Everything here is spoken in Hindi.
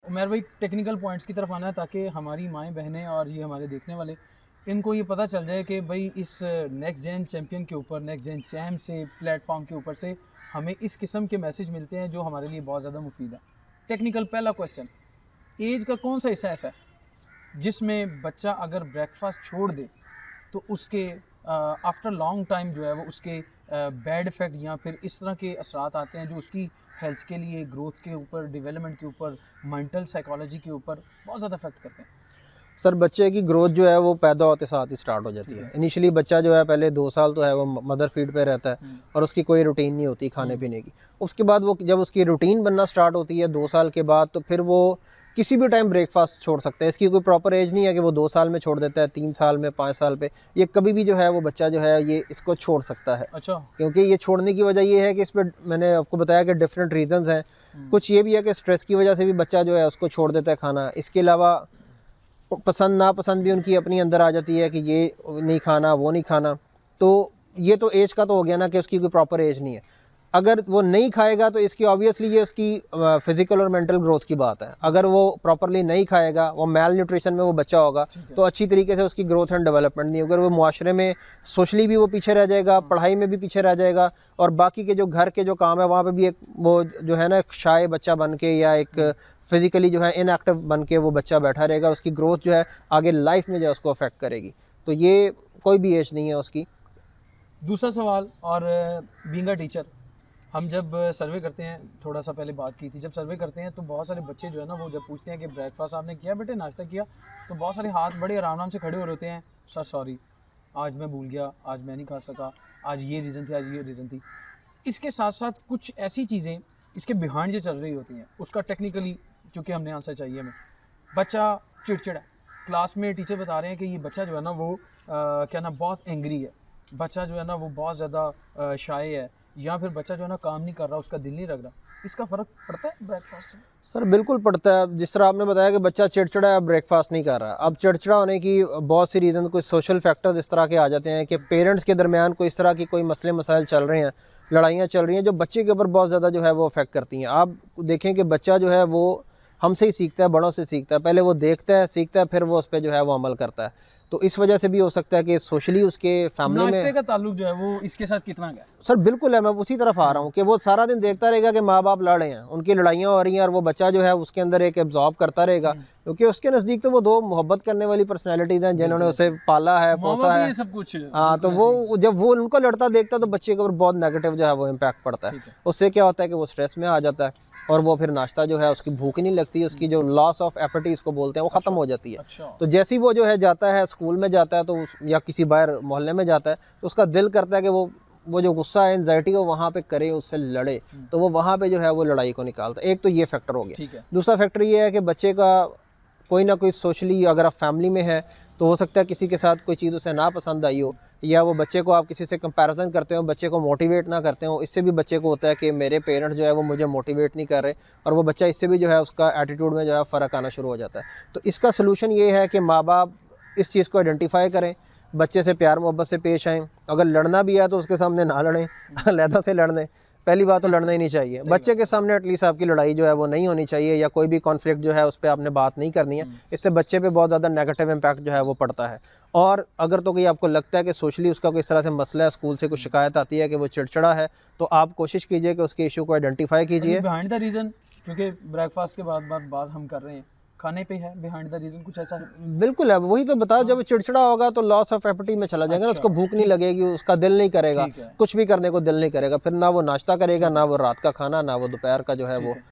उमर भाई टेक्निकल पॉइंट्स की तरफ आना है ताकि हमारी माएँ बहनें और ये हमारे देखने वाले इनको ये पता चल जाए कि भाई इस नेक्स्ट जेन चैम्पियन के ऊपर, नेक्स्ट जेन चैम्प से प्लेटफॉर्म के ऊपर से हमें इस किस्म के मैसेज मिलते हैं जो हमारे लिए बहुत ज़्यादा मुफीद है। टेक्निकल पहला क्वेश्चन, एज का कौन सा हिस्सा ऐसा है जिसमें बच्चा अगर ब्रेकफास्ट छोड़ दे तो उसके आफ्टर लॉन्ग टाइम जो है वो उसके बैड इफ़ेक्ट या फिर इस तरह के असरात आते हैं जो उसकी हेल्थ के लिए, ग्रोथ के ऊपर, डेवलपमेंट के ऊपर, मेंटल साइकोलॉजी के ऊपर बहुत ज़्यादा इफेक्ट करते हैं? सर बच्चे की ग्रोथ जो है वो पैदा होते साथ ही स्टार्ट हो जाती है। इनिशियली बच्चा जो है पहले 2 साल तो है वो मदर फीड पे रहता है और उसकी कोई रूटीन नहीं होती खाने पीने की। उसके बाद वो जब उसकी रूटीन बनना स्टार्ट होती है 2 साल के बाद, तो फिर वो किसी भी टाइम ब्रेकफास्ट छोड़ सकते हैं। इसकी कोई प्रॉपर एज नहीं है कि वो 2 साल में छोड़ देता है, 3 साल में, 5 साल पे। ये कभी भी जो है वो बच्चा जो है ये इसको छोड़ सकता है। अच्छा। क्योंकि ये छोड़ने की वजह ये है कि इस पर मैंने आपको बताया कि डिफरेंट रीजंस हैं। कुछ ये भी है कि स्ट्रेस की वजह से भी बच्चा जो है उसको छोड़ देता है खाना। इसके अलावा पसंद नापसंद भी उनकी अपनी अंदर आ जाती है कि ये नहीं खाना, वो नहीं खाना। तो ये तो एज का तो हो गया ना कि उसकी कोई प्रॉपर एज नहीं है। अगर वो नहीं खाएगा तो इसकी ऑब्वियसली ये उसकी फिजिकल और मेंटल ग्रोथ की बात है। अगर वो प्रॉपरली नहीं खाएगा, वो मेल न्यूट्रिशन में वो बच्चा होगा तो अच्छी तरीके से उसकी ग्रोथ एंड डेवलपमेंट नहीं होगी। अगर वो मुआशरे में सोशली भी वो पीछे रह जाएगा, पढ़ाई में भी पीछे रह जाएगा और बाकी के जो घर के जो काम है वहाँ पे भी एक वो जो है ना एक शाय बच्चा बन के या एक फिजिकली जो है इनएक्टिव बन के वो बच्चा बैठा रहेगा। उसकी ग्रोथ जो है आगे लाइफ में जो है उसको अफेक्ट करेगी। तो ये कोई भी एज नहीं है उसकी। दूसरा सवाल, और बीइंग अ टीचर, हम जब सर्वे करते हैं, थोड़ा सा पहले बात की थी, जब सर्वे करते हैं तो बहुत सारे बच्चे जो है ना वो जब पूछते हैं कि ब्रेकफास्ट आपने किया बेटे, नाश्ता किया, तो बहुत सारे हाथ बड़े आराम से खड़े हो रहे होते हैं, सर सॉरी आज मैं भूल गया, आज मैं नहीं खा सका, आज ये रीज़न थी, आज ये रीज़न थी। इसके साथ साथ कुछ ऐसी चीज़ें इसके बिहाइंड जो चल रही होती हैं उसका टेक्निकली चूँकि हमने आंसर चाहिए हमें। बच्चा चिड़चिड़ा, क्लास में टीचर बता रहे हैं कि ये बच्चा जो है ना वो क्या ना बहुत एंग्री है, बच्चा जो है ना वो बहुत ज़्यादा शाय है, या फिर बच्चा जो है ना काम नहीं कर रहा, उसका दिल नहीं लग रहा। इसका फ़र्क पड़ता है ब्रेकफास्ट में? सर बिल्कुल पड़ता है। जिस तरह आपने बताया कि बच्चा चिड़चिड़ा है, ब्रेकफास्ट नहीं कर रहा। अब चिड़चिड़ा होने की बहुत सी रीज़न, कुछ सोशल फैक्टर्स इस तरह के आ जाते हैं कि पेरेंट्स के दरमियान कोई इस तरह की कोई मसले मसाइल चल रहे हैं, लड़ाइयाँ चल रही हैं जो बच्चे के ऊपर बहुत ज़्यादा जो है वो अफेक्ट करती हैं। आप देखें कि बच्चा जो है वो हमसे ही सीखता है, बड़ों से सीखता है। पहले वो देखता है, सीखता है, फिर वो उस पर जो है वो अमल करता है। तो इस वजह से भी हो सकता है कि सोशली उसके फैमिली में नाश्ते का ताल्लुक जो है वो इसके साथ कितना है? सर बिल्कुल है। मैं उसी तरफ आ रहा हूँ कि वो सारा दिन देखता रहेगा कि माँ बाप लड़ रहे हैं, उनकी लड़ाइयाँ हो रही हैं और वो बच्चा जो है उसके अंदर एक एब्जॉर्ब करता रहेगा। क्योंकि उसके नज़दीक तो वो 2 मोहब्बत करने वाली पर्सनैलिटीज़ हैं जिन्होंने उसे पाला है, पोसा है, सब कुछ। हाँ, तो वो जब वो उनको लड़ता देखता तो बच्चे के ऊपर बहुत नेगेटिव जो है वो इम्पैक्ट पड़ता है। उससे क्या होता है कि वो स्ट्रेस में आ जाता है और वो फिर नाश्ता जो है उसकी भूख नहीं लगती, उसकी जो लॉस ऑफ एपेटाइट इसको बोलते हैं वो ख़त्म हो जाती है। अच्छा। तो जैसे ही वो जो है जाता है स्कूल में जाता है तो या किसी बाहर मोहल्ले में जाता है तो उसका दिल करता है कि वो जो गुस्सा है, एंजाइटी हो, वहाँ पे करे, उससे लड़े। तो वो वहाँ पे जो है वो लड़ाई को निकालता है। एक तो ये फैक्टर हो गया। दूसरा फैक्टर ये है कि बच्चे का कोई ना कोई सोशली, अगर आप फैमिली में है तो हो सकता है किसी के साथ कोई चीज़ उसे ना पसंद आई हो, या वो बच्चे को आप किसी से कंपैरिजन करते हो, बच्चे को मोटिवेट ना करते हो। इससे भी बच्चे को होता है कि मेरे पेरेंट्स जो है वो मुझे मोटिवेट नहीं कर रहे, और वो बच्चा इससे भी जो है उसका एटीट्यूड में जो है फ़र्क आना शुरू हो जाता है। तो इसका सलूशन ये है कि माँ बाप इस चीज़ को आइडेंटिफाई करें, बच्चे से प्यार मोहब्बत से पेश आएँ। अगर लड़ना भी है तो उसके सामने ना लड़ें, अलहदा से लड़ लें। पहली बात तो लड़ना ही नहीं चाहिए। बच्चे के सामने एटलीस्ट आपकी लड़ाई जो है वो नहीं होनी चाहिए, या कोई भी कॉन्फ्लिक्ट जो है उस पर आपने बात नहीं करनी है। इससे बच्चे पे बहुत ज़्यादा नेगेटिव इम्पैक्ट जो है वो पड़ता है। और अगर तो कोई आपको लगता है कि सोशली उसका कोई इस तरह से मसला है, स्कूल से कुछ शिकायत आती है कि वो चिड़चिड़ा है, तो आप कोशिश कीजिए कि उसके इशू को आइडेंटिफाई कीजिए। बिहाइंड द रीज़न, क्योंकि ब्रेकफास्ट के बाद बात हम कर रहे हैं, खाने पे है, बिहाइंड द रीज़न कुछ ऐसा है? बिल्कुल है, वही तो बताओ। जब वो चिड़चिड़ा होगा तो लॉस ऑफ एपेटाइट में चला जाएगा ना, उसको भूख नहीं लगेगी, उसका दिल नहीं करेगा, कुछ भी करने को दिल नहीं करेगा, फिर ना वो नाश्ता करेगा, ना वो रात का खाना, ना वो दोपहर का जो है वो